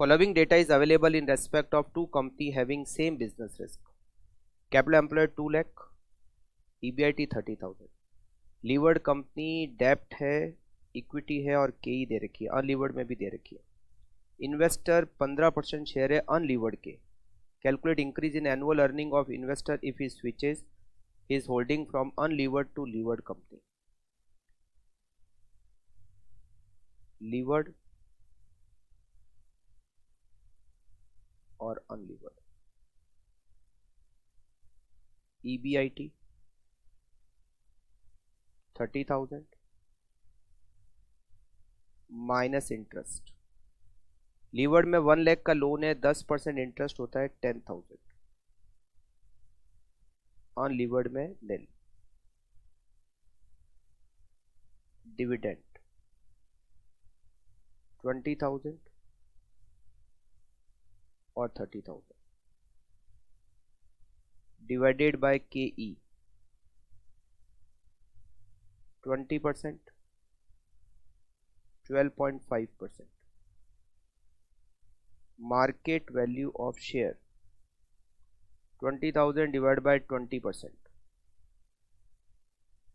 Following data is available in respect of two company having same business risk. Capital employed 2 lakh, EBIT 30,000. Levered company डेप्ट है, equity है और केई दे रखी है, unlevered में भी दे रखी है. इन्वेस्टर 15% शेयर है अनलीवर्ड के. Calculate increase in annual earning of investor if he switches his holding from unlevered to levered company. Levered और unlevered. EBIT 30,000 minus interest. Levered में 1 लाख का लोन है, 10% इंटरेस्ट होता है 10,000. अनलीवर्ड में निल. डिविडेंड 20,000 और 30,000 divided by KE 20%, 12.5%. Market value of share 20,000 divide by 20%,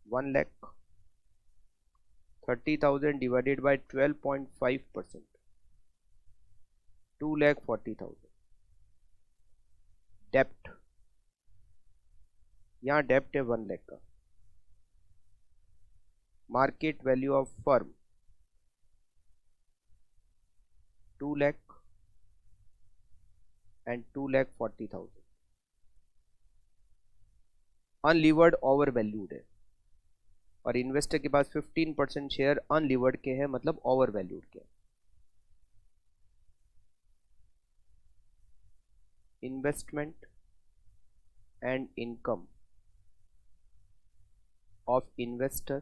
1 lakh. 30,000 divided by 12.5%, 2,40,000. डेप्ट, यहाँ डेप्ट है 1 लाख का. Market value of firm 2 lakh and 2,40,000. Unlevered over valued है और इन्वेस्टर के पास 15% शेयर अनलीवर्ड के हैं, मतलब ओवर वैल्यूड के. Investment and income of investor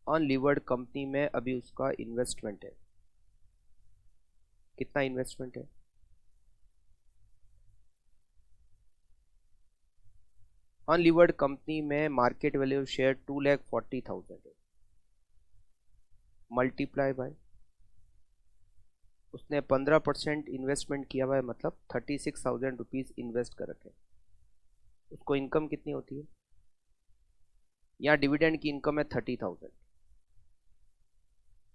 unlevered company में. अभी उसका इन्वेस्टमेंट है, कितना इन्वेस्टमेंट है? अनलीवर्ड कंपनी में मार्केट वैल्यू शेयर 2,40,000 है. मल्टीप्लाई बाय, उसने 15% इन्वेस्टमेंट किया हुआ है, मतलब 36,000 रुपीज इन्वेस्ट कर रखे. उसको इनकम कितनी होती है? यहाँ डिविडेंड की इनकम है 30,000.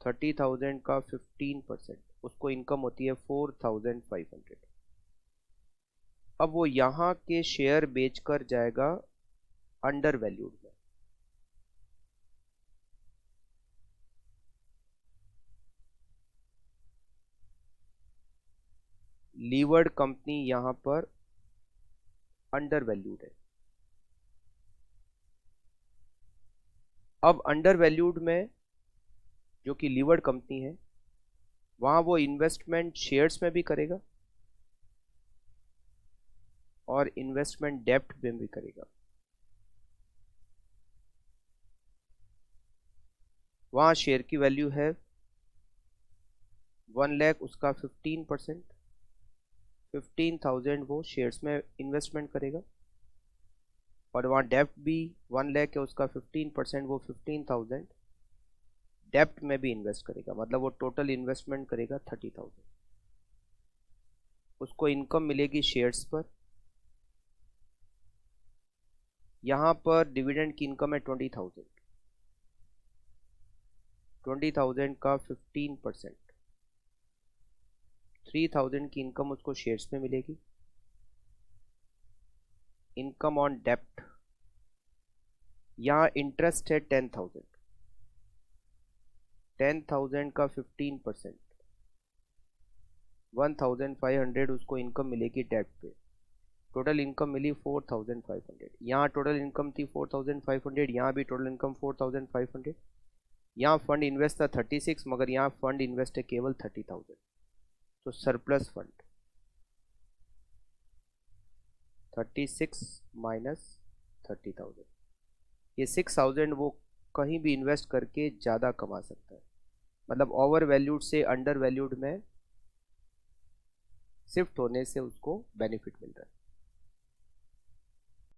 30,000 का 15%, उसको इनकम होती है 4,500. अब वो यहाँ के शेयर बेचकर जाएगा अंडर वैल्यूड में. लीवर्ड कंपनी यहाँ पर अंडर वैल्यूड है. अब अंडर वैल्यूड में जो कि लीवर्ड कंपनी है, वहां वो इन्वेस्टमेंट शेयर्स में भी करेगा और इन्वेस्टमेंट डेप्ट में भी करेगा. वहां शेयर की वैल्यू है 1 लाख, उसका 15%, 15,000 वो शेयर्स में इन्वेस्टमेंट करेगा. और वहाँ डेप्ट भी 1 लाख है, उसका 15%, वो 15,000 डेप्ट में भी इन्वेस्ट करेगा, मतलब वो टोटल इन्वेस्टमेंट करेगा 30,000. उसको इनकम मिलेगी शेयर्स पर. यहाँ पर डिविडेंड की इनकम है 20,000. 20,000 का 15%, 3,000 की इनकम उसको शेयर्स में मिलेगी. इनकम ऑन डेप्ट, यहाँ इंटरेस्ट है 10,000. 10,000 का 15%, 1,500 उसको इनकम मिलेगी डेप्ट पे. टोटल इनकम मिली 4,500. यहाँ टोटल इनकम थी 4,500, यहाँ भी टोटल इनकम 4,500. यहाँ फंड इन्वेस्ट था 36, मगर यहाँ फंड इन्वेस्ट है केवल 30,000. तो सरप्लस फंड 36 माइनस 30,000. ये 6,000 वो कहीं भी इन्वेस्ट करके ज़्यादा कमा सकता है, मतलब ओवर वैल्यूड से अंडर वैल्यूड में शिफ्ट होने से उसको बेनिफिट मिल रहा है.